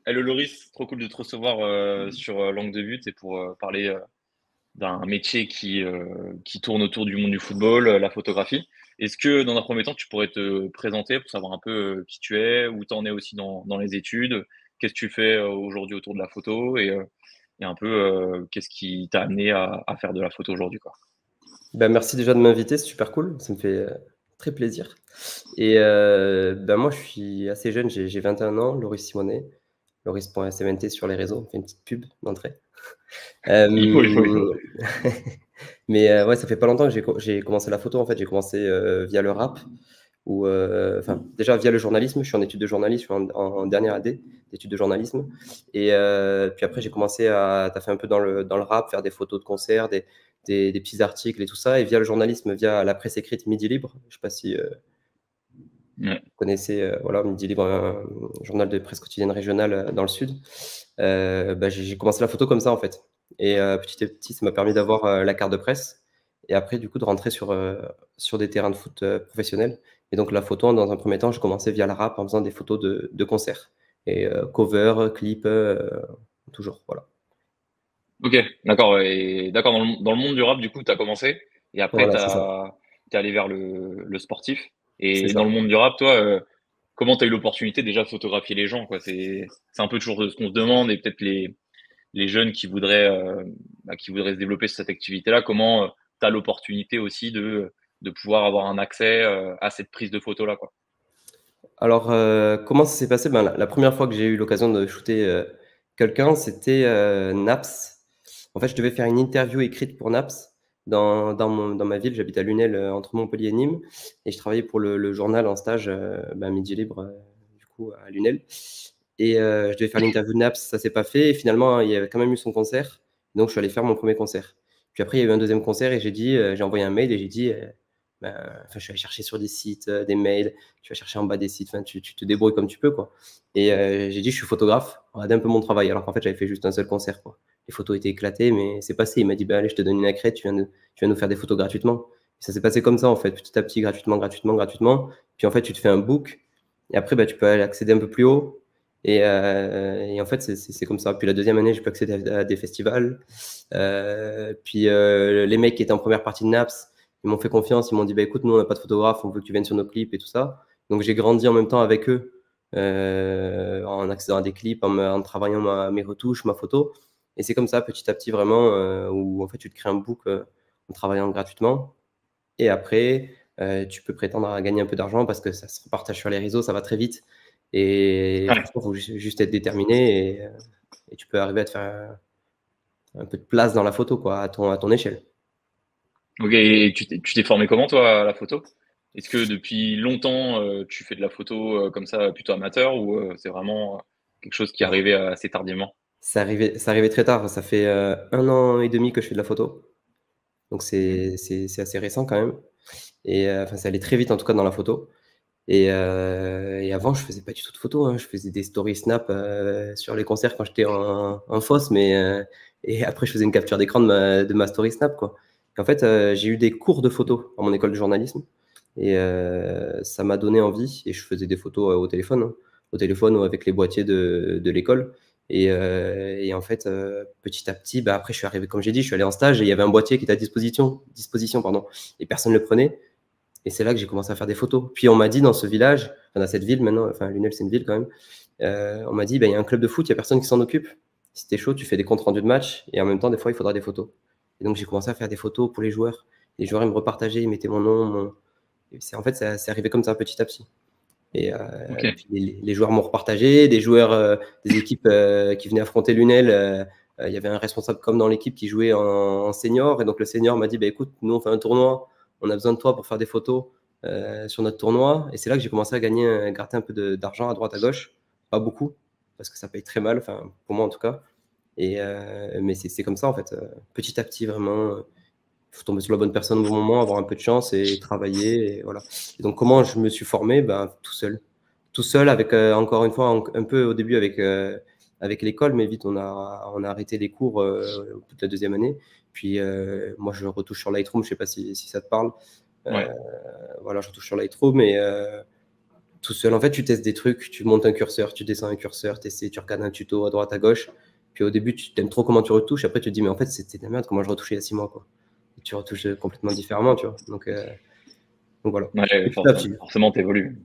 Hello Loris, trop cool de te recevoir sur l'angle de but et pour parler d'un métier qui tourne autour du monde du football, la photographie. Est-ce que dans un premier temps, tu pourrais te présenter pour savoir un peu qui tu es, où tu en es aussi dans les études, qu'est-ce que tu fais aujourd'hui autour de la photo et un peu qu'est-ce qui t'a amené à faire de la photo aujourd'hui, quoi. Ben, merci déjà de m'inviter, c'est super cool, ça me fait très plaisir. Et ben, moi, je suis assez jeune, j'ai 21 ans, Loris Simonet, Loris.smnt sur les réseaux, on fait une petite pub d'entrée. Il faut. Euh, Mais ouais, ça fait pas longtemps que j'ai commencé la photo, en fait, j'ai commencé via le rap, ou enfin, déjà via le journalisme, je suis en études de journalisme, je suis en dernière année d'études de journalisme. Et puis après, j'ai commencé à taffer un peu dans le rap, faire des photos de concerts, des petits articles et tout ça. Et via le journalisme, via la presse écrite Midi Libre, je sais pas si Ouais. vous connaissez, voilà, Midi Libre, un journal de presse quotidienne régionale dans le sud. Bah, j'ai commencé la photo comme ça, en fait. Et petit à petit, ça m'a permis d'avoir la carte de presse. Et après, du coup, de rentrer sur des terrains de foot professionnels. Et donc, la photo, dans un premier temps, je commençais via le rap en faisant des photos de concerts. Et cover, clip, toujours, voilà. Ok, d'accord. Et d'accord, dans le monde du rap, du coup, tu as commencé et après, Voilà, c'est ça. t'es allé vers le sportif. C'est Et ça. dans le monde du rap, toi, comment tu as eu l'opportunité déjà de photographier les gens, quoi? C'est un peu toujours ce qu'on se demande et peut-être les jeunes qui voudraient se développer sur cette activité-là, comment tu as l'opportunité aussi de pouvoir avoir un accès à cette prise de photo-là, quoi. Alors, comment ça s'est passé? Ben, la première fois que j'ai eu l'occasion de shooter quelqu'un, c'était Naps. En fait, je devais faire une interview écrite pour Naps dans ma ville. J'habite à Lunel, entre Montpellier et Nîmes. Et je travaillais pour le journal en stage, ben, Midi Libre, du coup, à Lunel. Et je devais faire l'interview de Naps, ça s'est pas fait. Et finalement, il y avait quand même eu son concert. Donc, je suis allé faire mon premier concert. Puis après, il y a eu un deuxième concert et j'ai envoyé un mail et j'ai dit, ben, enfin, je suis allé chercher sur des sites, des mails, tu vas chercher en bas des sites, enfin, tu te débrouilles comme tu peux, quoi. Et j'ai dit, je suis photographe, regardez un peu mon travail, alors qu'en fait, j'avais fait juste un seul concert, quoi. Les photos étaient éclatées, mais c'est passé. Il m'a dit, ben, allez, je te donne une accrète, tu viens nous faire des photos gratuitement. Et ça s'est passé comme ça, en fait, petit à petit, gratuitement, gratuitement, gratuitement. Puis en fait, tu te fais un book, et après, ben, tu peux aller accéder un peu plus haut. Et en fait, c'est comme ça. Puis la deuxième année, j'ai pu accéder à des festivals. Puis les mecs qui étaient en première partie de Naps, ils m'ont fait confiance, ils m'ont dit bah, écoute, nous on n'a pas de photographe, on veut que tu viennes sur nos clips et tout ça. Donc j'ai grandi en même temps avec eux, en accédant à des clips, en travaillant mes retouches, ma photo. Et c'est comme ça, petit à petit, vraiment, où en fait tu te crées un book en travaillant gratuitement. Et après, tu peux prétendre à gagner un peu d'argent parce que ça se repartage sur les réseaux, ça va très vite. Et Ouais. franchement, il faut juste être déterminé et tu peux arriver à te faire un peu de place dans la photo, quoi, à ton échelle. Ok, et tu t'es formé comment, toi, à la photo? Est-ce que depuis longtemps, tu fais de la photo comme ça, plutôt amateur, ou c'est vraiment quelque chose qui est arrivé assez tardivement? Ça arrivait très tard. Ça fait 1 an et demi que je fais de la photo. Donc c'est assez récent quand même. Et enfin, ça allait très vite en tout cas dans la photo. Et avant, je faisais pas du tout de photos, hein. Je faisais des stories Snap sur les concerts quand j'étais en fosse, et après, je faisais une capture d'écran de ma story Snap, quoi. Et en fait, j'ai eu des cours de photo dans mon école de journalisme. Et ça m'a donné envie. Et je faisais des photos au téléphone, hein. Au téléphone ou avec les boîtiers de l'école. Et en fait, petit à petit, bah, après, je suis arrivé, comme j'ai dit, je suis allé en stage et il y avait un boîtier qui était à disposition, pardon, et personne ne le prenait. Et c'est là que j'ai commencé à faire des photos. Puis on m'a dit dans ce village, enfin dans cette ville maintenant, enfin Lunel c'est une ville quand même, on m'a dit, ben, il y a un club de foot, il n'y a personne qui s'en occupe. Si t'es chaud, tu fais des comptes rendus de match et en même temps, des fois, il faudra des photos. Et donc j'ai commencé à faire des photos pour les joueurs. Les joueurs, ils me repartageaient, ils mettaient mon nom. Et en fait, c'est arrivé comme ça petit à petit. Et Ok. puis les joueurs m'ont repartagé, des joueurs des équipes qui venaient affronter Lunel. Il y avait un responsable comme dans l'équipe qui jouait en senior. Et donc le senior m'a dit, bah, écoute, nous on fait un tournoi, on a besoin de toi pour faire des photos sur notre tournoi. Et c'est là que j'ai commencé à gagner, gratter un peu d'argent à droite à gauche. Pas beaucoup, parce que ça paye très mal, enfin pour moi en tout cas. Mais c'est comme ça en fait, petit à petit vraiment. Il faut tomber sur la bonne personne au bon moment, avoir un peu de chance et travailler. Et voilà. Et donc, comment je me suis formé? Ben, tout seul. Tout seul, avec, encore une fois, un peu au début avec l'école, mais vite, on a arrêté les cours au bout de la deuxième année. Puis, moi, je retouche sur Lightroom, je ne sais pas si ça te parle. Ouais. Voilà, je retouche sur Lightroom. tout seul. En fait, tu testes des trucs, tu montes un curseur, tu descends un curseur, tu essaies, tu regardes un tuto à droite, à gauche. Puis au début, tu t'aimes trop comment tu retouches. Après, tu te dis, mais en fait, c'était de la merde, comment je retouchais il y a 6 mois, quoi. Et tu retouches complètement différemment, tu vois. Donc voilà. Ouais, Petit à petit. forcément, t'évolues.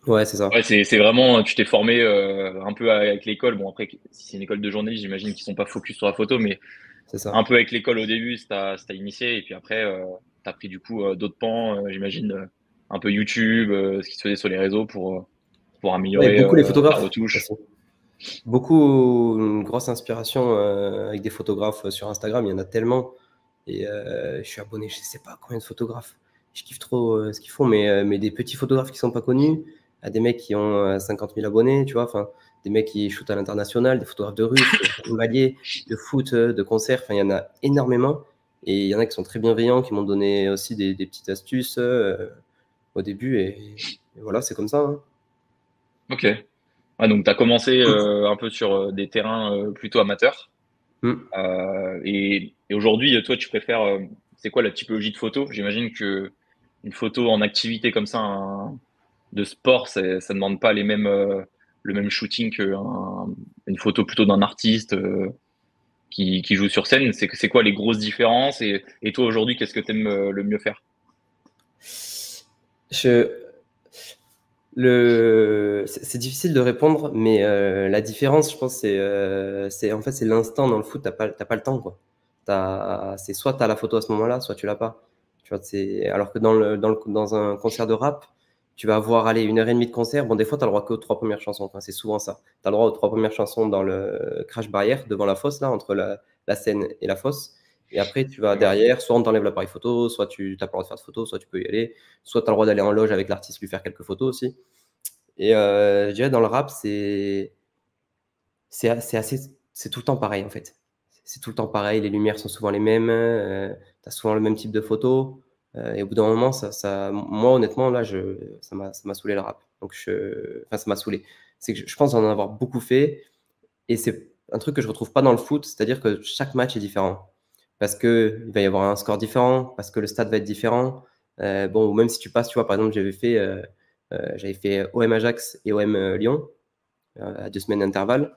Ouais, c'est Ouais, ça. c'est vraiment, tu t'es formé un peu avec l'école. Bon, après, si c'est une école de journalisme, j'imagine qu'ils sont pas focus sur la photo, mais C'est un ça. peu avec l'école au début, ça t'a initié, et puis après, t'as pris du coup d'autres pans, j'imagine, un peu YouTube, ce qui se faisait sur les réseaux pour Ouais, améliorer beaucoup les ta photographes retouche. aussi. Beaucoup, une grosse inspiration avec des photographes sur Instagram. Il y en a tellement. Et je suis abonné, je sais pas combien de photographes. Je kiffe trop ce qu'ils font, mais des petits photographes qui sont pas connus, à des mecs qui ont 50 000 abonnés, tu vois, enfin, des mecs qui shootent à l'international, des photographes de rue, animaliers, de foot, de concert, enfin, il y en a énormément. Et il y en a qui sont très bienveillants, qui m'ont donné aussi des petites astuces au début. Et voilà, c'est comme ça, hein. Ok. Ouais, donc t'as commencé un peu sur des terrains plutôt amateurs. Mm. Et aujourd'hui, toi, tu préfères, c'est quoi la typologie de photo? J'imagine que une photo en activité comme ça, de sport, ça demande pas le même shooting qu'une photo plutôt d'un artiste qui joue sur scène. C'est quoi les grosses différences? Et toi, aujourd'hui, qu'est-ce que tu aimes le mieux faire? Je, c'est difficile de répondre, mais la différence, je pense, c'est en fait c'est l'instant dans le foot. T'as pas le temps, quoi. C'est soit t'as la photo à ce moment-là, soit tu l'as pas. Tu vois, alors que dans un concert de rap, tu vas avoir allez 1 heure et demie de concert. Bon, des fois t'as le droit qu'aux 3 premières chansons. Enfin, c'est souvent ça. T'as le droit aux 3 premières chansons dans le crash barrière devant la fosse là, entre la scène et la fosse. Et après, tu vas D'accord. derrière, soit on t'enlève l'appareil photo, soit tu t'as pas le droit de faire de photos, soit tu peux y aller, soit tu as le droit d'aller en loge avec l'artiste, lui faire quelques photos aussi. Et je dirais dans le rap, c'est tout le temps pareil en fait. C'est tout le temps pareil, les lumières sont souvent les mêmes, tu as souvent le même type de photo. Et au bout d'un moment, moi honnêtement, là, ça m'a saoulé le rap. Enfin, ça m'a saoulé. C'est que je pense en avoir beaucoup fait. Et c'est un truc que je retrouve pas dans le foot, c'est-à-dire que chaque match est différent. Parce que il va y avoir un score différent, parce que le stade va être différent. Bon, ou même si tu passes, tu vois, par exemple, j'avais fait OM Ajax et OM Lyon à 2 semaines d'intervalle.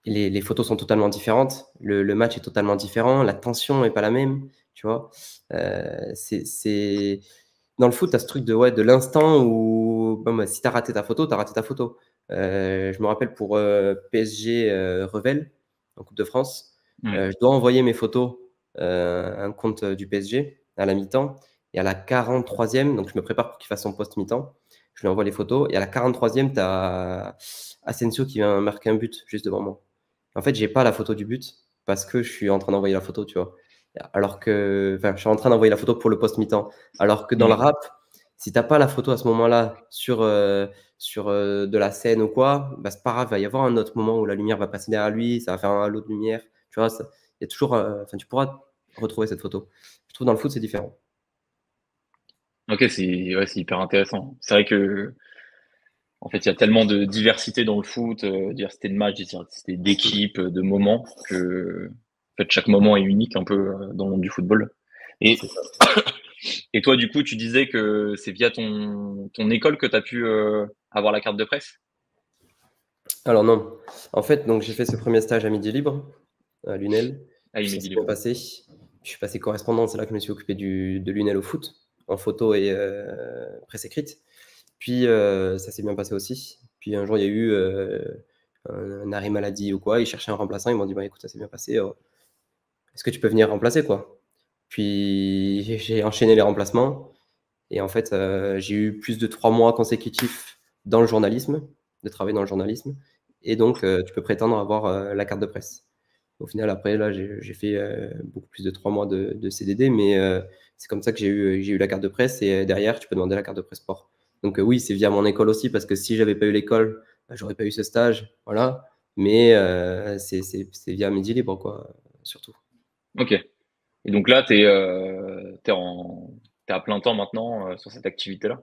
Les photos sont totalement différentes, le match est totalement différent, la tension est pas la même, tu vois. Dans le foot, tu as ce truc ouais, de l'instant où bon, bah, si tu as raté ta photo, tu as raté ta photo. Je me rappelle pour PSG Revel, en Coupe de France, Ouais. je dois envoyer mes photos à un compte du PSG à la mi-temps. Et à la 43e, donc je me prépare pour qu'il fasse son post mi-temps. Je lui envoie les photos. Et à la 43e, tu as Asensio qui vient marquer un but juste devant moi. En fait, j'ai pas la photo du but parce que je suis en train d'envoyer la photo, tu vois. Alors que, enfin, je suis en train d'envoyer la photo pour le post mi-temps. Alors que dans le Mm. rap, si t'as pas la photo à ce moment-là sur de la scène ou quoi, bah, c'est pas grave, il va y avoir un autre moment où la lumière va passer derrière lui, ça va faire un halo de lumière. Tu vois, il y a toujours, enfin, tu pourras retrouver cette photo. Je trouve dans le foot, c'est différent. Ok, c'est hyper intéressant. C'est vrai que en fait, il y a tellement de diversité dans le foot, diversité de matchs, diversité d'équipes, de moments, que en fait, chaque moment est unique un peu dans le monde du football. Et, C'est ça. et toi, du coup, tu disais que c'est via ton école que tu as pu avoir la carte de presse? Alors non. En fait, donc j'ai fait ce premier stage à Midi Libre, à Lunel. Ah, il Puis m'a ça dit s'est bien libre. passé. Je suis passé correspondant, c'est là que je me suis occupé de Lunel au foot, en photo et presse écrite. Puis ça s'est bien passé aussi. Puis un jour, il y a eu un arrêt maladie ou quoi. Ils cherchaient un remplaçant. Ils m'ont dit, bah, écoute, ça s'est bien passé. Est-ce que tu peux venir remplacer, quoi? Puis j'ai enchaîné les remplacements. Et en fait, j'ai eu plus de 3 mois consécutifs dans le journalisme, de travailler dans le journalisme. Et donc, tu peux prétendre avoir la carte de presse. Au final, après, là, j'ai fait beaucoup plus de 3 mois de CDD, mais c'est comme ça que j'ai eu la carte de presse. Et derrière, tu peux demander la carte de presse sport. Donc, oui, c'est via mon école aussi, parce que si j'avais pas eu l'école, bah, j'aurais pas eu ce stage. Voilà. Mais c'est via Midi Libre, quoi, surtout. Ok. Et donc là, t'es à plein temps maintenant sur cette activité-là?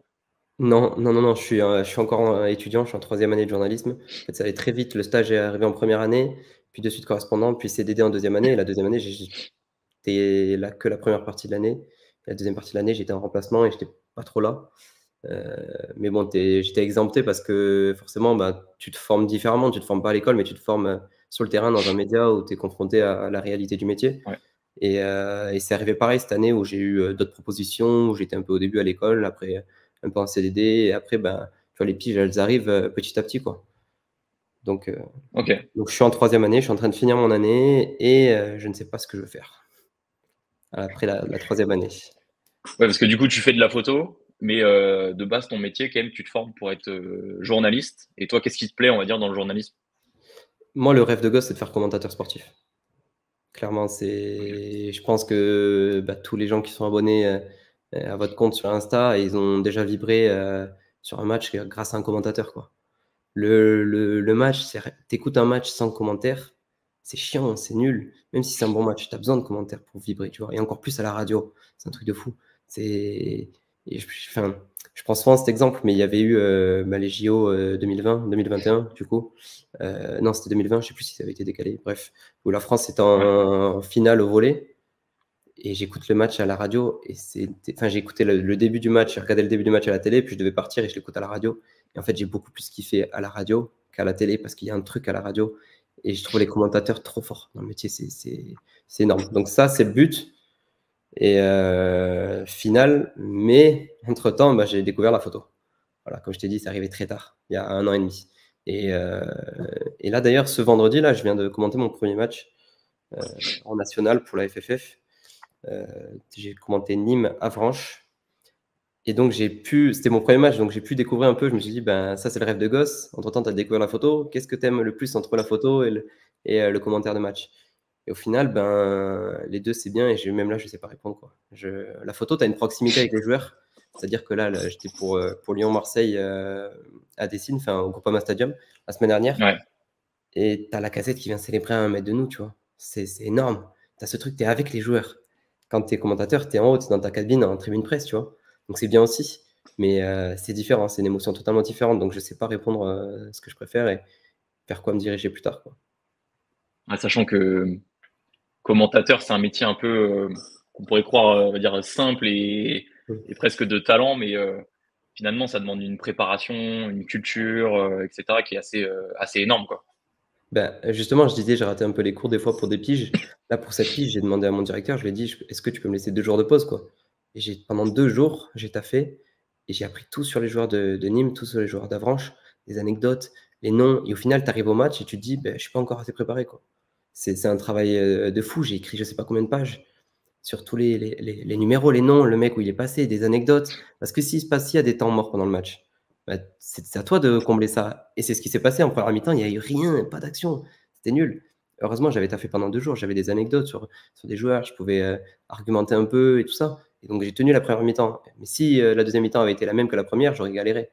Non, non, non, non, je suis encore étudiant, je suis en 3e année de journalisme. En fait, ça allait très vite. Le stage est arrivé en première année, puis de suite correspondant, puis CDD en 2e année. Et la 2e année, j'étais là que la première partie de l'année. La deuxième partie de l'année, j'étais en remplacement et j'étais pas trop là. Mais bon, j'étais exempté parce que forcément, bah, tu te formes différemment. Tu te formes pas à l'école, mais tu te formes sur le terrain dans un média où tu es confronté à la réalité du métier. Ouais. Et c'est arrivé pareil cette année où j'ai eu d'autres propositions, où j'étais un peu au début à l'école, après un peu en CDD, et après, ben, tu vois, les piges, elles arrivent petit à petit, quoi. Donc, Ok. donc je suis en 3e année, je suis en train de finir mon année et je ne sais pas ce que je veux faire après la 3e année. Ouais, parce que du coup, tu fais de la photo, mais de base, ton métier, quand même, tu te formes pour être journaliste. Et toi, qu'est-ce qui te plaît, on va dire, dans le journalisme? Moi, le rêve de gosse, c'est de faire commentateur sportif. Clairement, Ok. je pense que bah, tous les gens qui sont abonnés à votre compte sur Insta, ils ont déjà vibré sur un match grâce à un commentateur, quoi. Le match, t'écoutes un match sans commentaire, c'est chiant, c'est nul. Même si c'est un bon match, tu as besoin de commentaires pour vibrer, tu vois. Et encore plus à la radio, c'est un truc de fou. C'est, enfin, je prends souvent cet exemple, mais il y avait eu bah, les JO 2020, 2021, du coup. Non, c'était 2020, je sais plus si ça avait été décalé. Bref, où la France est Ouais. en finale au volley. Et j'écoute le match à la radio et j'ai écouté le début du match, j'ai regardé le début du match à la télé, puis je devais partir et je l'écoute à la radio. Et en fait, j'ai beaucoup plus kiffé à la radio qu'à la télé parce qu'il y a un truc à la radio et je trouve les commentateurs trop forts dans le métier, c'est énorme. Donc ça, c'est le but et final. Mais entre-temps, bah, j'ai découvert la photo. Voilà, comme je t'ai dit, c'est arrivé très tard, il y a 1 an et demi. Et là, d'ailleurs, ce vendredi, là, je viens de commenter mon premier match en national pour la FFF. J'ai commenté Nîmes-Avranches. Et donc, c'était mon premier match, donc j'ai pu découvrir un peu. Je me suis dit, ben, ça, c'est le rêve de gosse. Entre-temps, tu as découvert la photo. Qu'est-ce que tu aimes le plus entre la photo et le commentaire de match? Et au final, ben, les deux, c'est bien. Et même là, je ne sais pas répondre, quoi. La photo, tu as une proximité avec les joueurs. C'est-à-dire que là j'étais pour Lyon-Marseille à Dessine, enfin, au Groupama Stadium, la semaine dernière. Ouais. Et tu as Lacazette qui vient célébrer à 1 mètre de nous, tu vois. C'est énorme. Tu as ce truc, tu es avec les joueurs. Quand tu es commentateur, tu es en haut, tu es dans ta cabine en tribune presse, tu vois. Donc c'est bien aussi. Mais c'est différent, c'est une émotion totalement différente. Donc je ne sais pas répondre ce que je préfère et vers quoi me diriger plus tard, quoi. Ouais, sachant que commentateur, c'est un métier un peu qu'on pourrait croire, on va dire, simple et presque de talent, mais finalement, ça demande une préparation, une culture, etc., qui est assez énorme, quoi. Ben, justement, je disais, j'ai raté un peu les cours des fois pour des piges. Là, pour cette pige, j'ai demandé à mon directeur, je lui ai dit, est-ce que tu peux me laisser 2 jours de pause, quoi? Et pendant 2 jours, j'ai taffé et j'ai appris tout sur les joueurs de Nîmes, tout sur les joueurs d'Avranches, des anecdotes, les noms. Et au final, tu arrives au match et tu te dis, ben, je suis pas encore assez préparé, quoi. C'est un travail de fou. J'ai écrit je sais pas combien de pages sur tous les numéros, les noms, le mec où il est passé, des anecdotes. Parce que s'il y a des temps morts pendant le match, bah, c'est à toi de combler ça. Et c'est ce qui s'est passé en première mi-temps. Il n'y a eu rien, pas d'action. C'était nul. Heureusement, j'avais taffé pendant 2 jours. J'avais des anecdotes sur des joueurs. Je pouvais argumenter un peu et tout ça. Et donc, j'ai tenu la première mi-temps. Mais si la deuxième mi-temps avait été la même que la première, j'aurais galéré.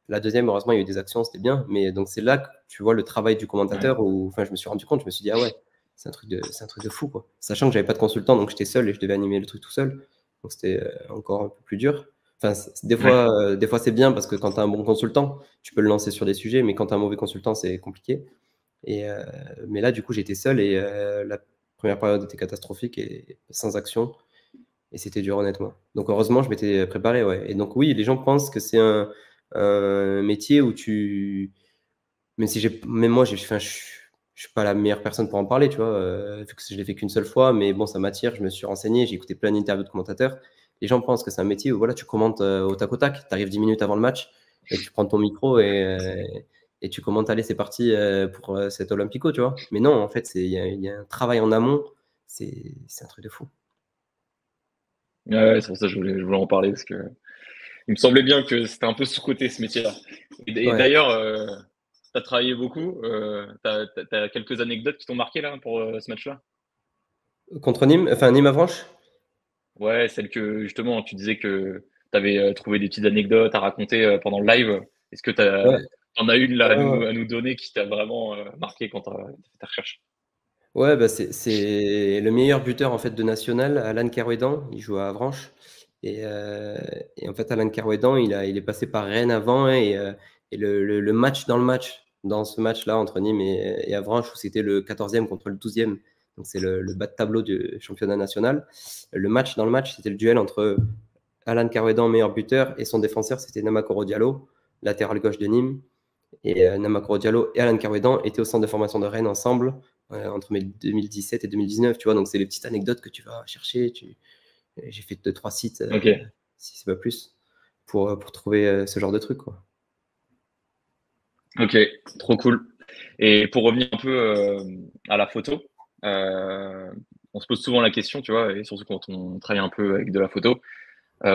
La deuxième, heureusement, il y a eu des actions, c'était bien. Mais donc, c'est là que tu vois le travail du Ouais. commentateur où je me suis rendu compte, je me suis dit, ah ouais, c'est un truc de fou, quoi. Sachant que j'avais pas de consultant, donc j'étais seul et je devais animer le truc tout seul. Donc, c'était encore un peu plus dur. Enfin, Ouais. des fois c'est bien parce que quand tu as un bon consultant, tu peux le lancer sur des sujets, mais quand tu as un mauvais consultant, c'est compliqué. Mais là, du coup, j'étais seul et la première période était catastrophique et sans action. Et c'était dur, honnêtement. Donc, heureusement, je m'étais préparé, ouais. Et donc, oui, les gens pensent que c'est un métier où même si même moi, enfin, je suis pas la meilleure personne pour en parler, tu vois, vu que je l'ai fait qu'une seule fois, mais bon, ça m'attire, je me suis renseigné, j'ai écouté plein d'interviews de commentateurs. Les gens pensent que c'est un métier où voilà, tu commentes au tac au tac, tu arrives 10 minutes avant le match et tu prends ton micro et tu commentes, allez, c'est parti pour cet Olympico, tu vois. Mais non, en fait, il y a un travail en amont, c'est un truc de fou. Ouais, c'est pour ça que je voulais en parler parce que il me semblait bien que c'était un peu sous-coté ce métier-là. Et Ouais. d'ailleurs, tu as travaillé beaucoup. T'as quelques anecdotes qui t'ont marqué là pour ce match-là? Contre Nîmes, enfin Nîmes-Avranches. Ouais, celle que justement tu disais que tu avais trouvé des petites anecdotes à raconter pendant le live. Est-ce que Ouais, t'en as une là ouais, ouais. à nous donner qui t'a vraiment marqué quand t'as fait ta recherche? Ouais, bah, c'est le meilleur buteur en fait de national, Alan Kerouédan, il joue à Avranches et et en fait Alan Kerouédan, il est passé par Rennes avant et le match dans le match, dans ce match-là entre Nîmes et Avranches où c'était le 14e contre le 12e, donc c'est le bas de tableau du championnat national. Le match dans le match, c'était le duel entre Alan Carouedan, meilleur buteur, et son défenseur, c'était Namakoro Diallo, latéral gauche de Nîmes. Et Namakoro Diallo et Alan Carouedan étaient au centre de formation de Rennes ensemble entre 2017 et 2019, tu vois. Donc, c'est les petites anecdotes que tu vas chercher. J'ai fait 2-3 sites, Ok, si c'est pas plus, pour trouver ce genre de truc, quoi. ok, trop cool. Et pour revenir un peu à la photo, euh, on se pose souvent la question, tu vois, et surtout quand on travaille un peu avec de la photo,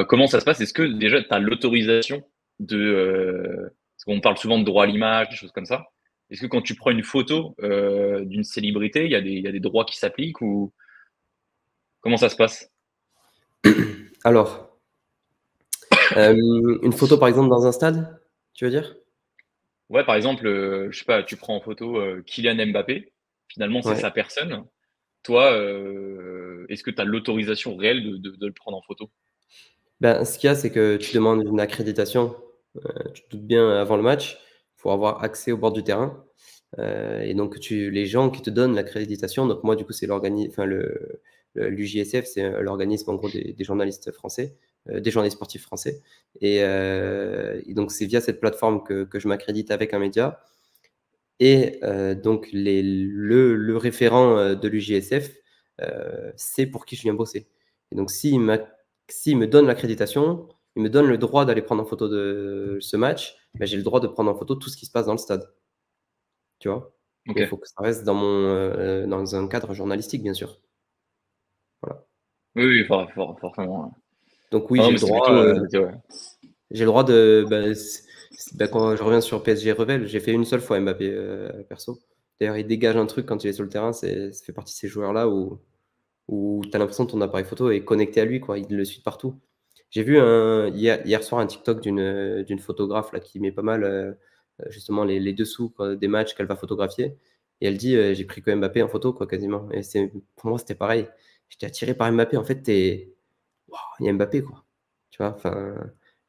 comment ça se passe? Est-ce que déjà tu as l'autorisation de... parce qu'on parle souvent de droit à l'image, des choses comme ça. Est-ce que quand tu prends une photo d'une célébrité, il y a des droits qui s'appliquent ou comment ça se passe? Alors, une photo, par exemple, dans un stade, tu veux dire? Ouais, par exemple, je sais pas, tu prends en photo Kylian Mbappé, finalement c'est Ouais. sa personne. Toi, est-ce que tu as l'autorisation réelle de le prendre en photo? Ben, ce qu'il y a, c'est que tu demandes une accréditation, tu te doutes bien, avant le match, pour avoir accès au bord du terrain. Et donc les gens qui te donnent l'accréditation, donc moi, du coup, c'est enfin l'UJSF, c'est l'organisme, en gros, des journalistes français, des journalistes sportifs français. Et donc, c'est via cette plateforme que je m'accrédite avec un média. Et donc, le référent de l'UJSF sait pour qui je viens bosser. Et donc, s'il me donne l'accréditation, il me donne le droit d'aller prendre en photo de ce match, ben, j'ai le droit de prendre en photo tout ce qui se passe dans le stade. Tu vois? Ok. Mais il faut que ça reste dans un cadre journalistique, bien sûr. Voilà. Oui, oui, forcément. Ouais. Donc oui, Ah non, mais c'est plutôt. Ouais. j'ai le droit de quand je reviens sur PSG Revel, j'ai fait une seule fois Mbappé, perso. D'ailleurs, il dégage un truc quand il est sur le terrain, ça fait partie de ces joueurs-là où tu as l'impression que ton appareil photo est connecté à lui, quoi, il le suit partout. J'ai vu hier soir un TikTok d'une photographe là, qui met pas mal justement les dessous quoi, des matchs qu'elle va photographier. Et elle dit j'ai pris que Mbappé en photo, quoi, quasiment. Et pour moi, c'était pareil. J'étais attiré par Mbappé. En fait, waouh, il y a Mbappé, quoi. Tu vois, enfin,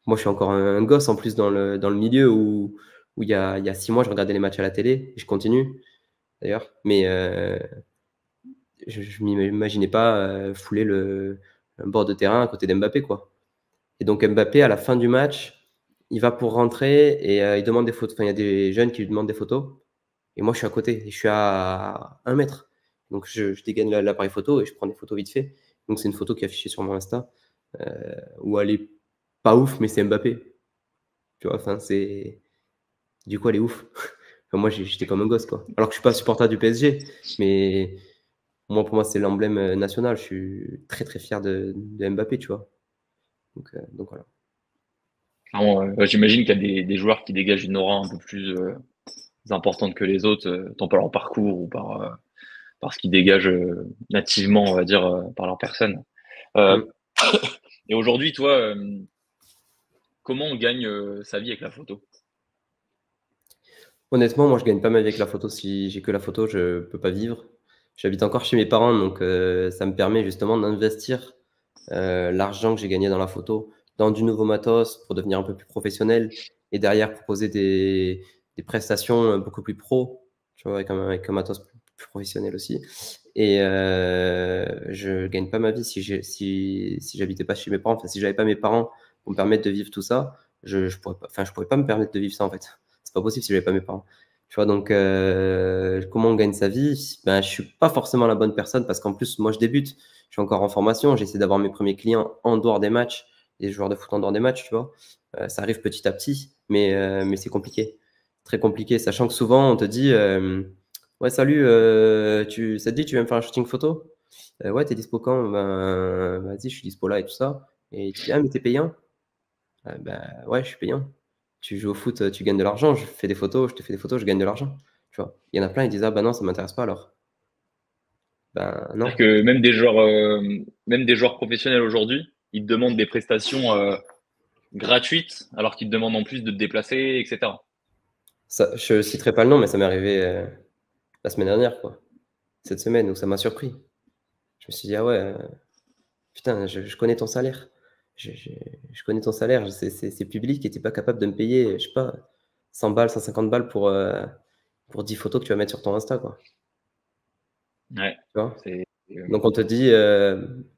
moi, je suis encore un gosse en plus dans le milieu où il y a 6 mois, je regardais les matchs à la télé et je continue d'ailleurs. Mais je m'imaginais pas fouler un bord de terrain à côté d'Mbappé, quoi. Et donc Mbappé, à la fin du match, il va pour rentrer et il demande des photos. Enfin, il y a des jeunes qui lui demandent des photos. Et moi, je suis à côté. Et je suis à 1 mètre. Donc, je dégaine l'appareil photo et je prends des photos vite fait. Donc, c'est une photo qui est affichée sur mon Insta où elle est pas ouf, mais c'est Mbappé. Tu vois, enfin, du coup, elle est ouf. Enfin, moi, j'étais comme un gosse, quoi. Alors que je suis pas supporter du PSG, mais moi, pour moi, c'est l'emblème national. Je suis très, très fier de Mbappé, tu vois. Donc voilà. Clairement, j'imagine qu'il y a des joueurs qui dégagent une aura un peu plus importante que les autres, tant par leur parcours ou par ce qu'ils dégagent nativement, on va dire, par leur personne. Euh, Mm. et aujourd'hui, toi, comment on gagne sa vie avec la photo? Honnêtement, moi, je gagne pas ma vie avec la photo. Si j'ai que la photo, je peux pas vivre. J'habite encore chez mes parents, donc ça me permet justement d'investir l'argent que j'ai gagné dans la photo dans du nouveau matos pour devenir un peu plus professionnel et derrière proposer des prestations beaucoup plus pro, tu vois, avec un matos plus professionnel aussi. Et je gagne pas ma vie si j'habitais pas chez mes parents. Enfin, si j'avais pas mes parents pour me permettre de vivre tout ça, je pourrais pas, enfin, je pourrais pas me permettre de vivre ça en fait. C'est pas possible si j'avais pas mes parents. Tu vois, donc comment on gagne sa vie? Ben, je suis pas forcément la bonne personne parce qu'en plus, moi, je débute. Je suis encore en formation. J'essaie d'avoir mes premiers clients en dehors des matchs, des joueurs de foot en dehors des matchs, tu vois. Ça arrive petit à petit, mais c'est compliqué. Très compliqué, sachant que souvent, on te dit ouais, salut, ça te dit, tu viens me faire un shooting photo? Ouais, t'es dispo quand? Ben, vas-y, je suis dispo là et tout ça. Et tu dis, ah, mais t'es payant? Ben, ouais, je suis payant. Tu joues au foot, tu gagnes de l'argent. Je fais des photos, je te fais des photos, je gagne de l'argent. Tu vois? Il y en a plein, ils disent, ah, bah non, ça m'intéresse pas alors. Ben, C'est-à-dire non. que même des joueurs professionnels aujourd'hui, ils te demandent des prestations gratuites, alors qu'ils te demandent en plus de te déplacer, etc. Ça, je citerai pas le nom, mais ça m'est arrivé la semaine dernière, quoi. Cette semaine, où ça m'a surpris. Je me suis dit, ah ouais, putain, je connais ton salaire. Je connais ton salaire, c'est public et tu pas capable de me payer, je sais pas, 100 balles, 150 balles pour 10 photos que tu vas mettre sur ton Insta, quoi. Ouais, Tu vois? c'est Donc on te dit,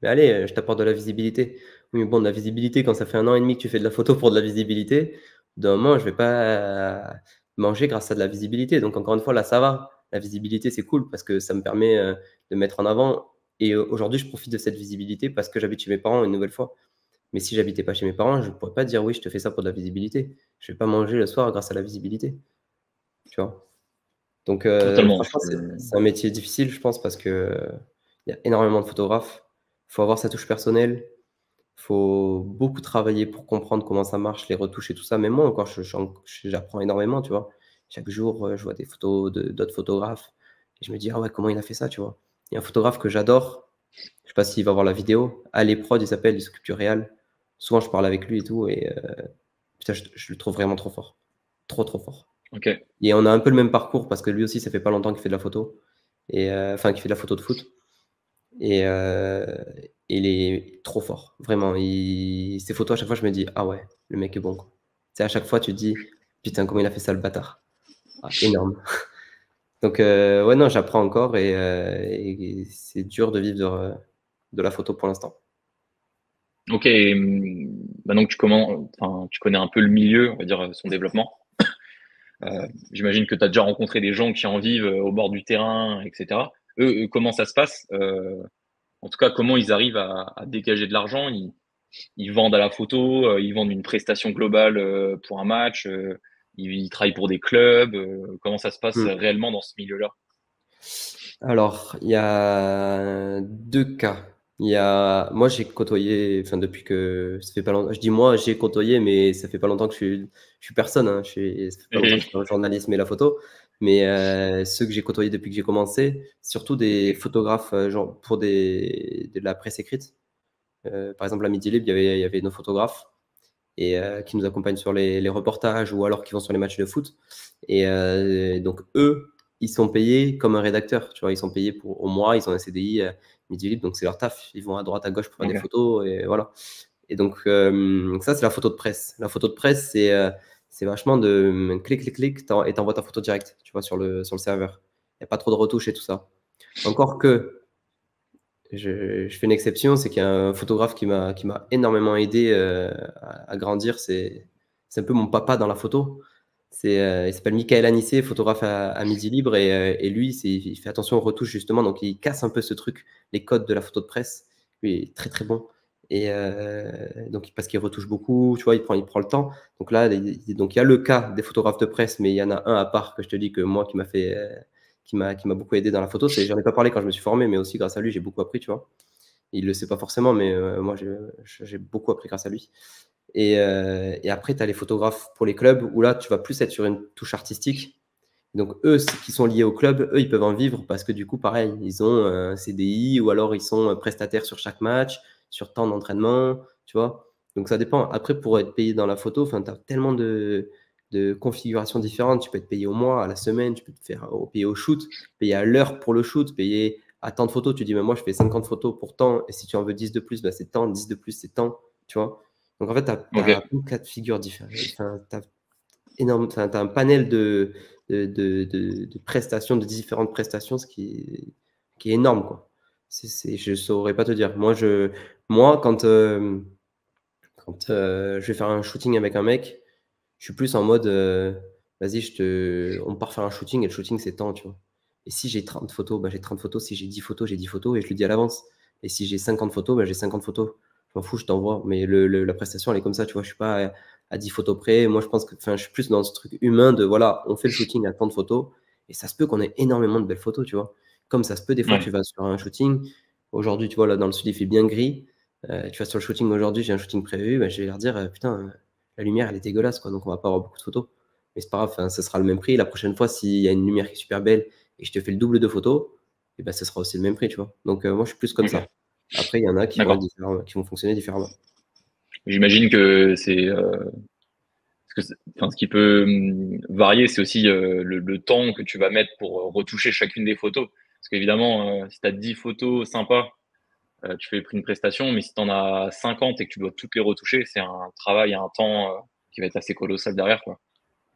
mais allez, je t'apporte de la visibilité. Mais bon, de la visibilité, quand ça fait 1 an et demi que tu fais de la photo pour de la visibilité, d'un moment, je vais pas manger grâce à de la visibilité. Donc encore une fois, là, ça va. La visibilité, c'est cool parce que ça me permet, de me mettre en avant et aujourd'hui, je profite de cette visibilité parce que j'habite chez mes parents une nouvelle fois. Mais si j'habitais pas chez mes parents, je pourrais pas dire: «Oui, je te fais ça pour de la visibilité». Je vais pas manger le soir grâce à la visibilité, tu vois? Donc Totalement. franchement, c'est un métier difficile, je pense, parce que, il y a énormément de photographes. Il faut avoir sa touche personnelle. Faut beaucoup travailler pour comprendre comment ça marche, les retouches et tout ça. Même moi encore, j'apprends énormément, tu vois? Chaque jour, je vois des photos de d'autres photographes et je me dis: «Ah ouais, comment il a fait ça?» tu vois? Il y a un photographe que j'adore, je sais pas s'il va voir la vidéo, Ali Prod, il s'appelle, il s'occupe du réal. Souvent, je parle avec lui et tout et putain, je le trouve vraiment trop fort. Trop, trop fort Ok. et on a un peu le même parcours parce que lui aussi, ça fait pas longtemps qu'il fait de la photo et enfin, qu'il fait de la photo de foot et il est trop fort, vraiment. Ses photos, à chaque fois, je me dis: «Ah ouais, le mec est bon, quoi». Tu sais, à chaque fois, tu te dis: «Putain, comment il a fait ça, le bâtard?» Ah, énorme. Donc ouais, non, j'apprends encore et c'est dur de vivre de la photo pour l'instant. Ok. Et, maintenant que enfin, tu connais un peu le milieu, on va dire son développement. J'imagine que tu as déjà rencontré des gens qui en vivent au bord du terrain, etc. Eux, comment ça se passe? En tout cas, comment ils arrivent à dégager de l'argent? Ils vendent à la photo, ils vendent une prestation globale pour un match, ils travaillent pour des clubs. Comment ça se passe Mmh. réellement dans ce milieu-là? Alors, il y a 2 cas. Il y a moi, j'ai côtoyé, enfin, depuis que ça fait pas longtemps, je dis moi, j'ai côtoyé, mais ça fait pas longtemps que je suis personne, hein. Ça fait pas longtemps que je Et fais le journalisme et la photo, mais ceux que j'ai côtoyés depuis que j'ai commencé, surtout des photographes, genre pour de la presse écrite. Par exemple, à Midi Libre, il y avait nos photographes et qui nous accompagnent sur les reportages ou alors qui vont sur les matchs de foot et donc eux, ils sont payés comme un rédacteur, tu vois? Ils sont payés au mois, ils ont un CDI, Midi Libre, donc c'est leur taf. Ils vont à droite, à gauche pour faire des ok, photos et voilà et donc ça, c'est la photo de presse. La photo de presse, c'est vachement de, clic, clic, clic, tu envoies ta photo direct, tu vois? Sur le serveur. Il y a pas trop de retouches et tout ça. Encore que je fais une exception, c'est qu'il y a un photographe qui m'a énormément aidé, à grandir. C'est un peu mon papa dans la photo. Il s'appelle Michael Anissé, photographe à Midi Libre et lui, il fait attention aux retouches justement, donc il casse un peu ce truc, les codes de la photo de presse. Lui, il est très, très bon et donc parce qu'il retouche beaucoup, tu vois? Il prend le temps. Donc là, donc il y a le cas des photographes de presse, mais il y en a un à part que je te dis que moi qui m'a fait, qui m'a beaucoup aidé dans la photo. J'en ai pas parlé quand je me suis formé, mais aussi grâce à lui, j'ai beaucoup appris, tu vois? Il le sait pas forcément, mais moi, j'ai beaucoup appris grâce à lui et après, tu as les photographes pour les clubs où là, tu vas plus être sur une touche artistique. Donc eux, qui sont liés au club, eux, ils peuvent en vivre parce que du coup, pareil, ils ont un CDI ou alors ils sont prestataires sur chaque match, sur temps d'entraînement, tu vois? Donc ça dépend. Après, pour être payé dans la photo, enfin, tu as tellement de configurations différentes. Tu peux être payé au mois, à la semaine, tu peux te faire payer au shoot, payer à l'heure pour le shoot, payer à tant de photos. Tu dis: «Mais moi, je fais 50 photos pour tant et si tu en veux 10 de plus, bah, c'est tant, 10 de plus, c'est tant», tu vois? Donc en fait, tu as ok, plein de cas de figure différents. Enfin, tu as enfin, tu as un panel de prestations, de différentes prestations, ce qui est énorme, quoi. Je saurais pas te dire. Moi, quand je vais faire un shooting avec un mec, je suis plus en mode, vas-y, on part faire un shooting et le shooting, c'est tant, tu vois? Et si j'ai 30 photos, bah, j'ai 30 photos. Si j'ai 10 photos, j'ai 10 photos et je le dis à l'avance. Et si j'ai 50 photos, bah, j'ai 50 photos. Je m'en fous, je t'envoie. Mais la prestation, elle est comme ça, tu vois? Je suis pas à 10 photos près. Moi, je pense que enfin, je suis plus dans ce truc humain de, voilà, on fait le shooting à tant de photos et ça se peut qu'on ait énormément de belles photos, tu vois? Comme ça se peut, des fois, tu ouais, vas sur un shooting. Aujourd'hui, tu vois, là, dans le sud, il fait bien gris. Tu vas sur le shooting aujourd'hui, j'ai un shooting prévu, bah, je vais leur dire: «Putain, la lumière, elle est dégueulasse, quoi, donc on va pas avoir beaucoup de photos». Mais c'est pas grave, enfin, ce sera le même prix. La prochaine fois, s'il y a une lumière qui est super belle et que je te fais le double de photos, et ben, ce sera aussi le même prix, tu vois? Donc moi, je suis plus comme ok, ça. Après, il y en a qui vont être d'accord. différents, qui vont fonctionner différemment. J'imagine que c'est enfin, ce qui peut varier, c'est aussi le temps que tu vas mettre pour retoucher chacune des photos. Parce qu'évidemment, si tu as 10 photos sympas, tu fais une prestation, mais si tu en as 50 et que tu dois toutes les retoucher, c'est un travail et un temps qui va être assez colossal derrière, quoi.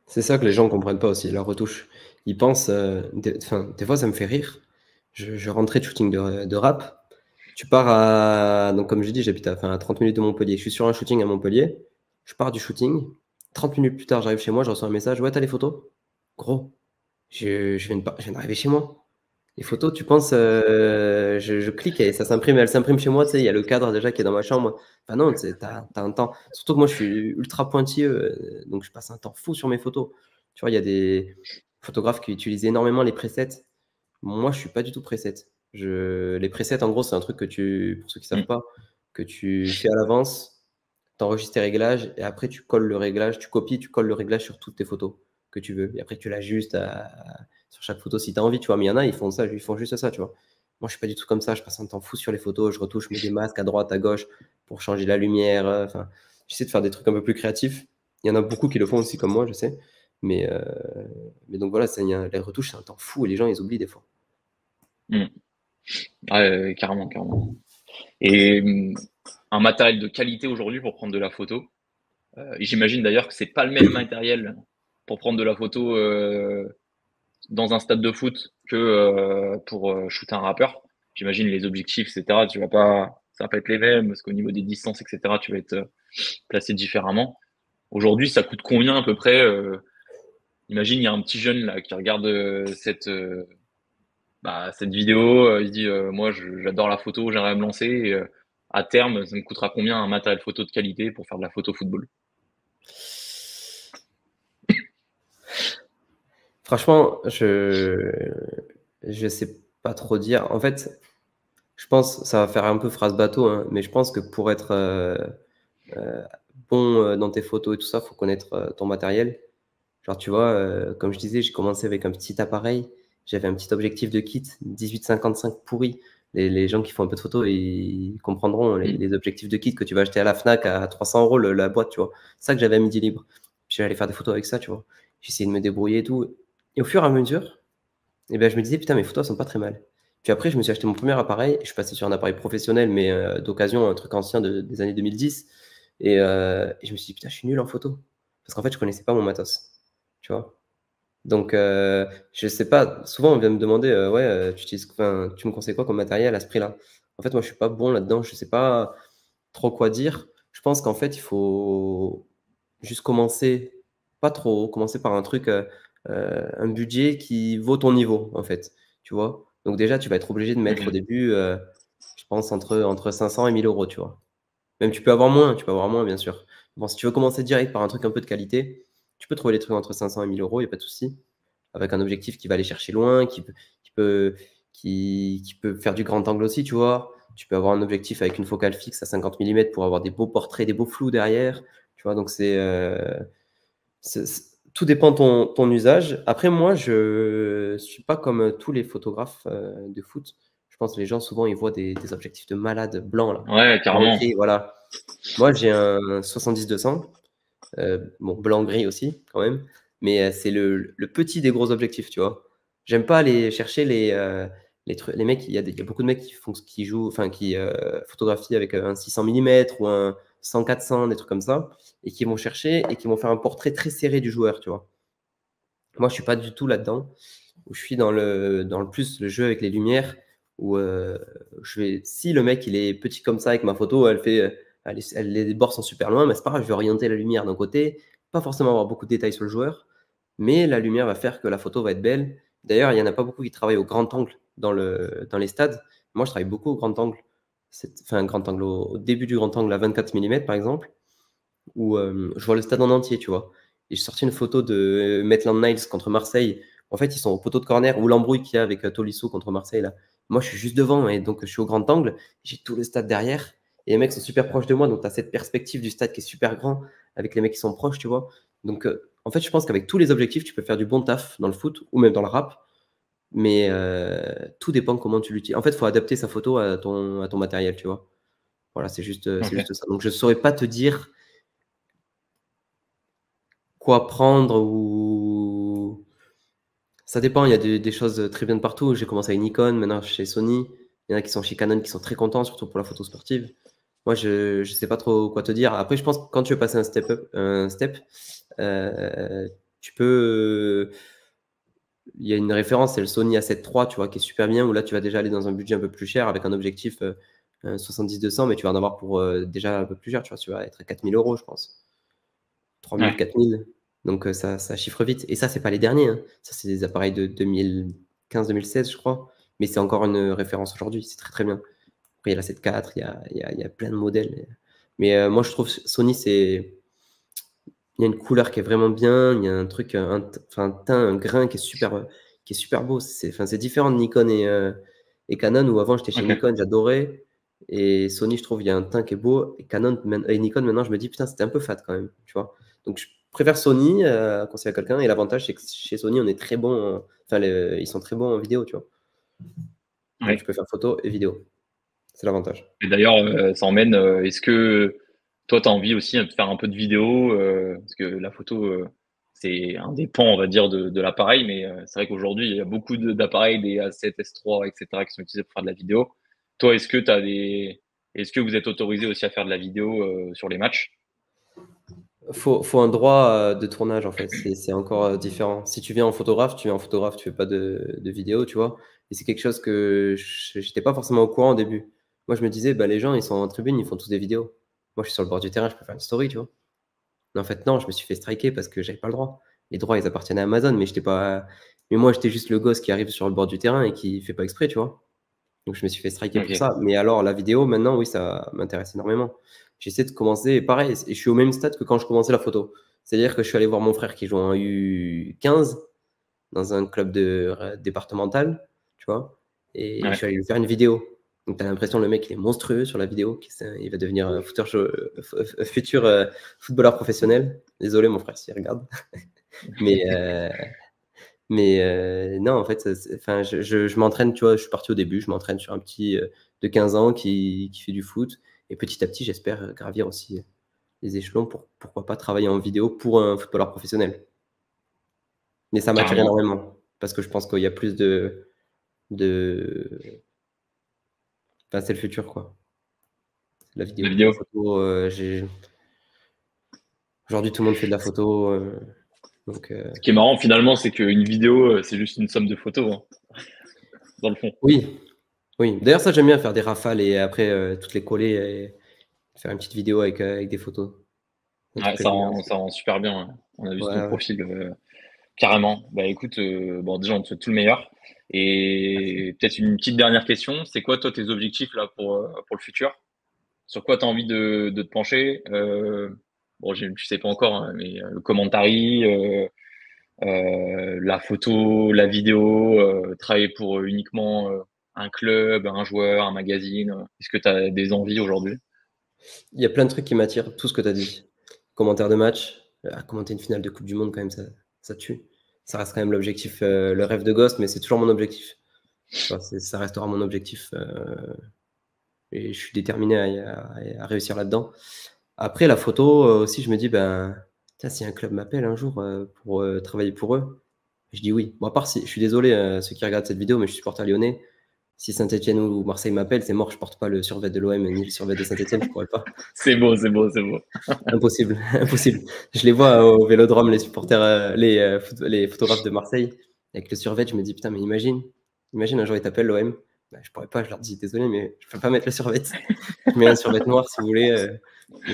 C'est ça que les gens comprennent pas aussi, la retouche. Ils pensent, des fois, ça me fait rire. Je rentrais de shooting de rap. Tu pars à, donc comme je dis, j'habite à 30 minutes de Montpellier. Je suis sur un shooting à Montpellier. Je pars du shooting. 30 minutes plus tard, j'arrive chez moi, je reçois un message. Ouais, t'as les photos? Gros, je viens d'arriver chez moi. Les photos, tu penses, je clique et ça s'imprime, elles s'impriment chez moi, tu sais, il y a le cadre déjà qui est dans ma chambre. Enfin non, tu sais, t'as un temps. Surtout que moi, je suis ultra pointilleux, donc je passe un temps fou sur mes photos. Tu vois, il y a des photographes qui utilisent énormément les presets. Moi, je suis pas du tout preset. Les presets, en gros, c'est un truc que pour ceux qui savent Mm. pas, que tu fais à l'avance, tu enregistres tes réglages et après tu colles le réglage, tu copies, tu colles le réglage sur toutes tes photos que tu veux. Et après, tu l'ajustes sur chaque photo si tu as envie, tu vois. Mais il y en a, ils font ça, ils font juste ça, tu vois. Moi, je suis pas du tout comme ça. Je passe un temps fou sur les photos, je retouche, je mets des masques à droite, à gauche pour changer la lumière. Enfin, j'essaie de faire des trucs un peu plus créatifs. Il y en a beaucoup qui le font aussi comme moi, je sais. Mais, euh, mais donc voilà, les retouches, c'est un temps fou et les gens, ils oublient des fois. Mm. Ouais, carrément, carrément. Et un matériel de qualité aujourd'hui pour prendre de la photo. Et j'imagine d'ailleurs que c'est pas le même matériel pour prendre de la photo dans un stade de foot que pour shooter un rappeur. J'imagine les objectifs, etc. Ça va pas être les mêmes parce qu'au niveau des distances, etc. Tu vas être placé différemment. Aujourd'hui, ça coûte combien à peu près imagine, il y a un petit jeune là qui regarde cette vidéo, il se dit moi j'adore la photo, j'aimerais me lancer. Et, à terme, ça me coûtera combien un matériel photo de qualité pour faire de la photo football? Franchement, je sais pas trop dire. En fait, je pense, ça va faire un peu phrase bateau, hein, mais je pense que pour être euh, bon dans tes photos et tout ça, faut connaître ton matériel. Genre, tu vois, comme je disais, j'ai commencé avec un petit appareil. J'avais un petit objectif de kit 18-55 pourri. Les gens qui font un peu de photos, ils comprendront Mm. les objectifs de kit que tu vas acheter à la Fnac à 300 euros la boîte, tu vois. C'est ça que j'avais à midi libre. Puis j'allais faire des photos avec ça, tu vois. J'essayais de me débrouiller et tout. Et au fur et à mesure, eh ben, je me disais, putain, mes photos sont pas très mal. Puis après, je me suis acheté mon premier appareil. Je suis passé sur un appareil professionnel, mais d'occasion, un truc ancien des années 2010. Et je me suis dit, putain, je suis nul en photo. Parce qu'en fait, je connaissais pas mon matos. Tu vois. Donc, je sais pas. Souvent, on vient me demander, ouais, enfin, tu me conseilles quoi comme matériel à ce prix-là? En fait, moi, je suis pas bon là-dedans. Je sais pas trop quoi dire. Je pense qu'en fait, il faut juste commencer, pas trop, commencer par un truc, un budget qui vaut ton niveau, en fait. Tu vois? Donc déjà, tu vas être obligé de mettre au Mhm. début, je pense entre 500 et 1000 euros, tu vois? Même tu peux avoir moins, bien sûr. Bon, si tu veux commencer direct par un truc un peu de qualité, tu peux trouver des trucs entre 500 et 1000 euros, il y a pas de souci. Avec un objectif qui va aller chercher loin, qui peut qui peut faire du grand angle aussi, tu vois? Tu peux avoir un objectif avec une focale fixe à 50 millimètres pour avoir des beaux portraits, des beaux flous derrière, tu vois? Donc tout dépend de ton usage. Après moi, je suis pas comme, tous les photographes, de foot. Je pense que les gens souvent, ils voient des objectifs de malades blancs là, Ouais, blanc carrément. gris, voilà. Moi, j'ai un 70-200, bon blanc gris aussi quand même, mais c'est le petit des gros objectifs, tu vois? J'aime pas aller chercher les mecs, il y a beaucoup de mecs qui jouent, enfin qui photographient avec un 600 millimètres ou un 100-400, des trucs comme ça, et qui vont chercher et qui vont faire un portrait très serré du joueur, tu vois? Moi, je suis pas du tout là-dedans, où je suis dans le plus le jeu avec les lumières, où si le mec il est petit comme ça avec ma photo, les bords sont super loin, mais c'est pas grave, je vais orienter la lumière d'un côté, pas forcément avoir beaucoup de détails sur le joueur, mais la lumière va faire que la photo va être belle. D'ailleurs, il y en a pas beaucoup qui travaillent au grand angle dans les stades. Moi, je travaille beaucoup au grand angle. Enfin, grand angle, au début du grand angle à 24 millimètres, par exemple, où je vois le stade en entier, tu vois. Et j'ai sorti une photo de Maitland Niles contre Marseille. En fait, ils sont au poteau de corner ou l'embrouille qu'il y a avec Tolisso contre Marseille là. Moi, je suis juste devant et donc je suis au grand angle. J'ai tout le stade derrière et les mecs sont super proches de moi. Donc, tu as cette perspective du stade qui est super grand avec les mecs qui sont proches, tu vois. Donc, en fait, je pense qu'avec tous les objectifs, tu peux faire du bon taf dans le foot ou même dans le rap. Mais tout dépend comment tu l'utilises. En fait, il faut adapter sa photo à ton matériel, tu vois. Voilà, c'est Ok. juste ça. Donc, je ne saurais pas te dire quoi prendre ou ça dépend, il y a des choses très bien de partout. J'ai commencé avec Nikon, maintenant chez Sony. Il y en a qui sont chez Canon qui sont très contents, surtout pour la photo sportive. Moi, je sais pas trop quoi te dire. Après, je pense que quand tu veux passer un step, heu, tu peux, il y a une référence, c'est le Sony A7 III, tu vois? Qui est super bien, où là, tu vas déjà aller dans un budget un peu plus cher avec un objectif, un 70-200, mais tu vas en avoir pour déjà un peu plus cher, tu vois, tu vas être à 4 000 €, je pense. 3 000, Ouais. 4 000. Donc ça chiffre vite. Et ça, c'est pas les derniers, hein. Ça, c'est des appareils de 2015-2016, je crois. Mais c'est encore une référence aujourd'hui. C'est très très bien. Après, il y a la 7 IV, il y a plein de modèles. Mais moi, je trouve Sony, il y a une couleur qui est vraiment bien. Il y a un truc, enfin, un teint, un grain qui est super beau. C'est différent de Nikon et Canon, où avant, j'étais chez Ok. Nikon, j'adorais. Et Sony, je trouve, il y a un teint qui est beau. Et Nikon, maintenant, je me dis, putain, c'était un peu fade quand même, tu vois. Donc, je préfère Sony à conseiller à quelqu'un. Et l'avantage, c'est que chez Sony, on est très bon. Enfin, ils sont très bons en vidéo, tu vois. Donc, Ouais. tu peux faire photo et vidéo. C'est l'avantage. Et d'ailleurs, ça emmène, est-ce que toi, tu as envie aussi de faire un peu de vidéo parce que la photo, c'est un des pans, on va dire, de l'appareil, mais c'est vrai qu'aujourd'hui, il y a beaucoup d'appareils, des A7, S3, etc., qui sont utilisés pour faire de la vidéo. Toi, est-ce que vous êtes autorisé aussi à faire de la vidéo sur les matchs? Faut un droit de tournage, en fait. C'est encore différent. Si tu viens en photographe, tu viens en photographe, tu fais pas de vidéo, tu vois. Et c'est quelque chose que j'étais pas forcément au courant au début. Moi, je me disais, bah, les gens, ils sont en tribune, ils font tous des vidéos. Moi, je suis sur le bord du terrain, je peux faire une story, tu vois. Mais en fait, non, je me suis fait striker parce que j'avais pas le droit. Les droits, ils appartiennent à Amazon, mais j'étais pas. Mais moi, j'étais juste le gosse qui arrive sur le bord du terrain et qui fait pas exprès, tu vois. Donc je me suis fait striker pour Ok. ça. Mais alors, la vidéo, maintenant, oui, ça m'intéresse énormément. J'essaie de commencer, et pareil, et je suis au même stade que quand je commençais la photo. C'est-à-dire que je suis allé voir mon frère qui joue en U15 dans un club départemental, tu vois, et je Ouais. suis allé lui faire une vidéo. Donc tu as l'impression le mec il est monstrueux sur la vidéo, il va devenir un futur footballeur professionnel. Désolé mon frère s'il regarde. Mais, non, en fait, enfin, je m'entraîne, tu vois, je suis parti au début, je m'entraîne sur un petit de 15 ans qui fait du foot. Et petit à petit, j'espère gravir aussi les échelons pour pourquoi pas travailler en vidéo pour un footballeur professionnel. Mais ça m'attire Carrément. énormément parce que je pense qu'il y a plus de, enfin, c'est le futur, quoi. La La vidéo, la vidéo. photo, aujourd'hui, tout le monde fait de la photo, donc Ce qui est marrant finalement, c'est qu'une vidéo, c'est juste une somme de photos, hein, dans le fond. oui, oui. D'ailleurs, ça, j'aime bien faire des rafales et après, toutes les coller et faire une petite vidéo avec des photos. Un truc Ouais, que j'aime bien ça aussi. rend super bien, ouais. On a vu Ouais, sur ton ouais. profil, carrément. Bah écoute, bon déjà on te souhaite tout le meilleur. Merci. Et peut-être une petite dernière question, c'est quoi toi tes objectifs là pour le futur? Sur quoi tu as envie de te pencher? Bon, tu sais pas encore, hein, mais le commentary, la photo, la vidéo, travailler pour uniquement un club, un joueur, un magazine. Est-ce que tu as des envies aujourd'hui? Il y a plein de trucs qui m'attirent, tout ce que tu as dit. Commentaire de match, commenter une finale de coupe du monde quand même, ça tue. Ça reste quand même l'objectif, le rêve de gosse, mais c'est toujours mon objectif. Tu vois? Ça restera mon objectif, et je suis déterminé à réussir là-dedans. Après la photo, aussi je me dis: «Ben, tiens, si un club m'appelle un jour, pour, travailler pour eux», je dis oui. Bon, à part si je suis désolé, ceux qui regardent cette vidéo, mais je suis supporter lyonnais. Si Saint-Étienne ou Marseille m'appellent, c'est mort, je porte pas le survêt de l'OM ni le survêt de Saint-Étienne, je pourrais pas. C'est beau, c'est beau, c'est beau. Impossible, impossible. Je les vois au Vélodrome, les supporters, les photographes de Marseille avec le survêt, je me dis: «Putain, mais imagine un jour ils t'appellent l'OM». Bah, je pourrais pas, je leur dis: «Désolé, mais je peux pas mettre le survêt». Je mets un survêt noir si vous voulez, mais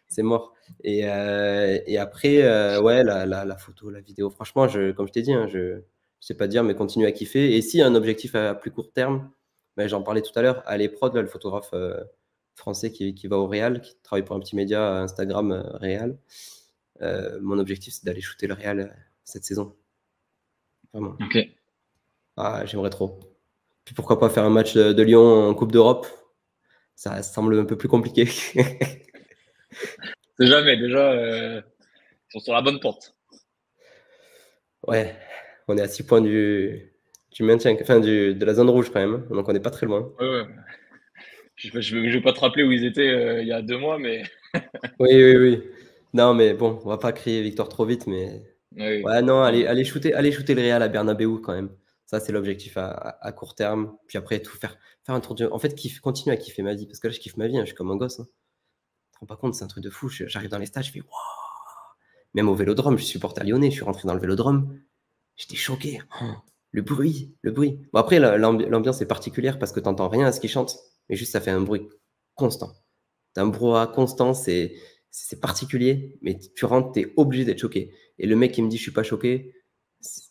c'est mort. Et après, ouais, la photo, la vidéo, franchement, comme je t'ai dit, hein, je sais pas dire, mais continue à kiffer. Et s'il y a un objectif à plus court terme, bah, j'en parlais tout à l'heure, Ali Prod, là, le photographe, français qui va au Real, qui travaille pour un petit média Instagram, Real. Mon objectif, c'est d'aller shooter le Real, cette saison, vraiment. Ok. Ah, j'aimerais trop. Puis pourquoi pas faire un match, de Lyon en coupe d'Europe? Ça semble un peu plus compliqué. C'est jamais, déjà, ils sont sur la bonne porte. Ouais, on est à 6 points du maintien, enfin de la zone rouge quand même, donc on n'est pas très loin. Ouais, ouais. Je vais pas te rappeler où ils étaient il y a 2 mois, mais Oui, oui, oui. Non, mais bon, on va pas crier victoire trop vite, mais oui. ouais, non, Non, allez shooter le Real à Bernabéu quand même. Ça, c'est l'objectif à court terme. Puis après, faire un tour en fait, continuer à kiffer ma vie, parce que là, je kiffe ma vie, hein, je suis comme un gosse, hein. Tu te rends pas compte, c'est un truc de fou. J'arrive dans les stades, je fais: «Waouh!» Même au Vélodrome, je suis supporter lyonnais, je suis rentré dans le Vélodrome, j'étais choqué. Le bruit, le bruit. Bon, après, l'ambiance est particulière parce que tu n'entends rien à ce qu'ils chantent, mais juste ça fait un bruit constant. Tu un brouhaha constant, c'est particulier, mais tu rentres, tu es obligé d'être choqué. Et le mec qui me dit je suis pas choqué,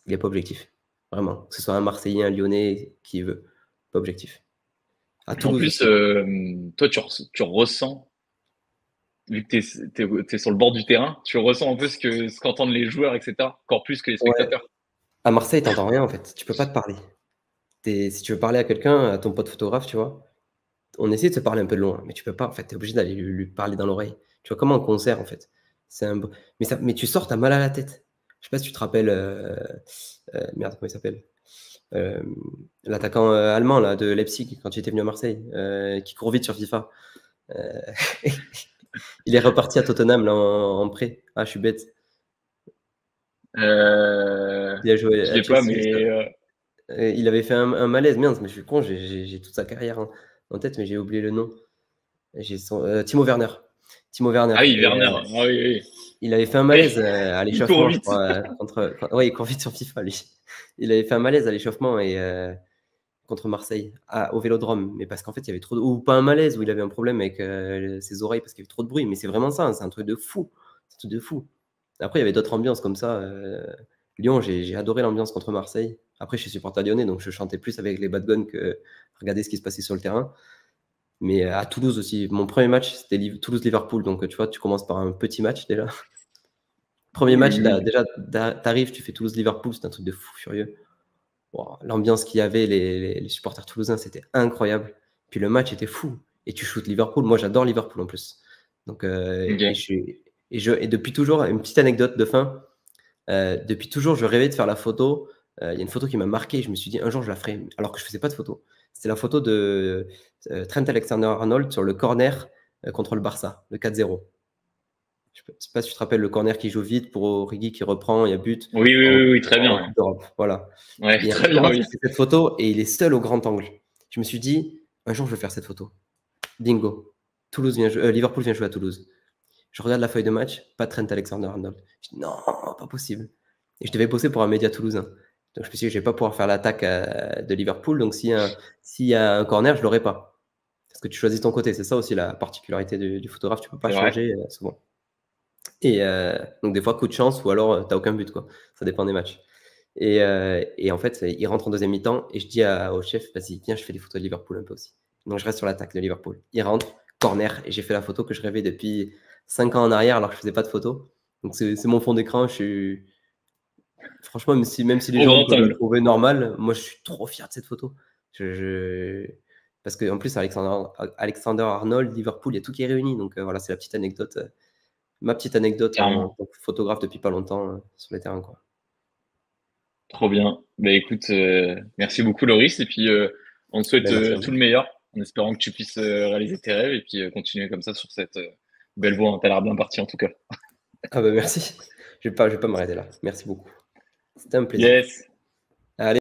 il n'est pas objectif. Vraiment. Que ce soit un Marseillais, un Lyonnais, qui veut. Pas objectif. À En Toulouse plus, aussi. toi, tu ressens, vu que tu es sur le bord du terrain, tu ressens un peu ce qu'entendent les joueurs, etc. Encore plus que les Ouais. spectateurs. À Marseille, t'entends rien en fait. Tu peux pas te parler. Si tu veux parler à quelqu'un, à ton pote photographe, tu vois, on essaie de se parler un peu de loin, mais tu peux pas. En fait, tu es obligé d'aller lui parler dans l'oreille. Tu vois, comme un concert en fait. C'est un... mais tu sors, t'as mal à la tête. Je sais pas si tu te rappelles. Merde, comment il s'appelle l'attaquant allemand là, de Leipzig quand il était venu à Marseille, qui court vite sur FIFA. Il est reparti à Tottenham là, en prêt. Ah, je suis bête. Il a joué Je à l'ai pas, Chelsea. mais Il avait fait un malaise, merde, mais je suis con, j'ai toute sa carrière en tête, mais j'ai oublié le nom. Timo Werner. Timo Werner. ah oui, Et, Werner. Ah oui, oui. il avait fait un Oui. malaise à Il court l'échauffement, je vite. crois. Ouais, il court vite sur FIFA, lui. Il avait fait un malaise à l'échauffement et contre Marseille, au Vélodrome. Mais parce qu'en fait, il y avait trop de... Ou pas un malaise, où il avait un problème avec ses oreilles parce qu'il y avait trop de bruit. Mais c'est vraiment ça, hein, c'est un truc de fou. C'est un truc de fou. Après, il y avait d'autres ambiances comme ça. Lyon, j'ai adoré l'ambiance contre Marseille. Après, je suis supporter lyonnais, donc je chantais plus avec les bad guns que regarder ce qui se passait sur le terrain. Mais à Toulouse aussi, mon premier match, c'était Toulouse-Liverpool. Donc, tu vois, tu commences par un petit match déjà. Premier Oui, match, oui, oui. déjà, t'arrives, tu fais Toulouse-Liverpool, c'est un truc de fou furieux. Wow, l'ambiance qu'il y avait, les supporters toulousains, c'était incroyable. Puis le match était fou. Et tu shootes Liverpool. Moi, j'adore Liverpool en plus. Donc, Ok. et depuis toujours, une petite anecdote de fin. Depuis toujours, je rêvais de faire la photo. Il y a une photo qui m'a marqué. Je me suis dit, un jour, je la ferai. Alors que je faisais pas de photo. C'était la photo de Trent Alexander-Arnold sur le corner contre le Barça, le 4-0. Je ne sais pas si tu te rappelles le corner qui joue vite pour Origi qui reprend, il y a but Oui, oui, oui, oui, très en bien. Coupe d'Europe. Voilà. Ouais, ouais, Il y a très bien, Thomas oui. qui fait cette photo et il est seul au grand angle. Je me suis dit, un jour, je vais faire cette photo. Bingo. Liverpool vient jouer à Toulouse. Je regarde la feuille de match, pas Trent Alexander-Arnold. Je dis, non, pas possible. Et je devais bosser pour un média toulousain. Donc je me suis dit, je vais pas pouvoir faire l'attaque de Liverpool. Donc s'il y a un corner, je l'aurai pas. Parce que tu choisis ton côté. C'est ça aussi la particularité du photographe. Tu peux pas C'est vrai. changer souvent. Et donc des fois, coup de chance ou alors t'as aucun but, quoi. Ça dépend des matchs. Et en fait, il rentre en deuxième mi-temps et je dis au chef, vas-y, viens, je fais des photos de Liverpool un peu aussi. Donc je reste sur l'attaque de Liverpool. Il rentre, corner, et j'ai fait la photo que je rêvais depuis 5 ans en arrière alors que je faisais pas de photos. Donc c'est mon fond d'écran. Franchement, même si les Au gens grand peuvent la angle. trouver normale, moi je suis trop fier de cette photo. Parce qu'en plus, Alexander Arnold, Liverpool, il y a tout qui est réuni. Donc voilà, c'est la petite anecdote. Ma petite anecdote en Carrément. tant que photographe depuis pas longtemps sur les terrains, quoi. Trop bien. Bah écoute, merci beaucoup Loris. Et puis on te souhaite Ben, merci à tout vous. le meilleur en espérant que tu puisses réaliser tes rêves et puis continuer comme ça sur cette belle voie. Hein. T'as l'air bien parti en tout cas. Ah ben merci. Je vais pas m'arrêter là. Merci beaucoup. C'était un plaisir. Yes.